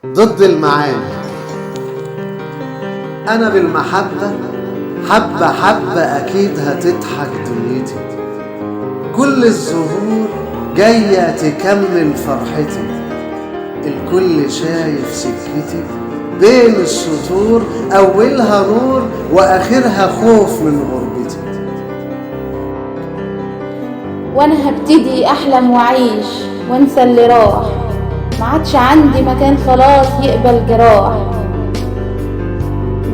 ضد المعاني. أنا بالمحبة حبة حبة أكيد هتضحك دنيتي، كل الزهور جاية تكمل فرحتي، الكل شايف سكتي بين السطور، أولها نور وآخرها خوف من غربتي. وانا هبتدي احلم واعيش وانسى اللي راح، ما عادش عندي مكان خلاص يقبل جراح.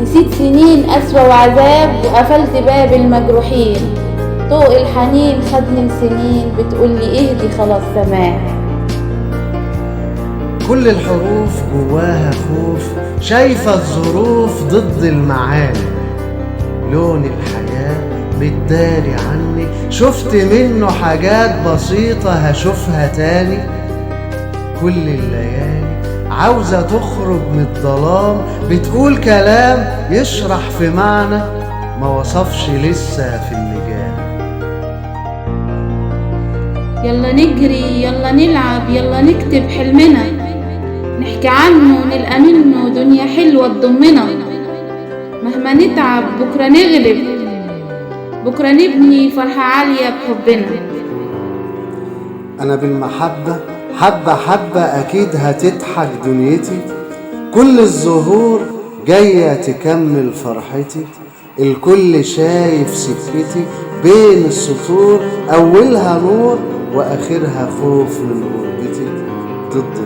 نسيت سنين قسوة وعذاب وقفلت باب المجروحين، طوق الحنين خدني لسنين بتقولي اهدي خلاص سماح. كل الحروف جواها خوف، شايفة الظروف ضد المعاني، لون الحياة بتداري عني، شفت منه حاجات بسيطة هشوفها تاني. كل الليالي عاوزة تخرج من الظلام، بتقول كلام يشرح في معنى ما وصفش لسه في اللجام. يلا نجري يلا نلعب يلا نكتب حلمنا، نحكي عنه ونلقى منه دنيا حلوة تضمنا. مهما نتعب بكرة نغلب، بكرة نبني فرحة عالية بحبنا. أنا بالمحبة حبة حبة أكيد هتضحك دنيتي، كل الزهور جاية تكمل فرحتي، الكل شايف سكتي بين السطور، أولها نور وآخرها خوف من غربتي ضد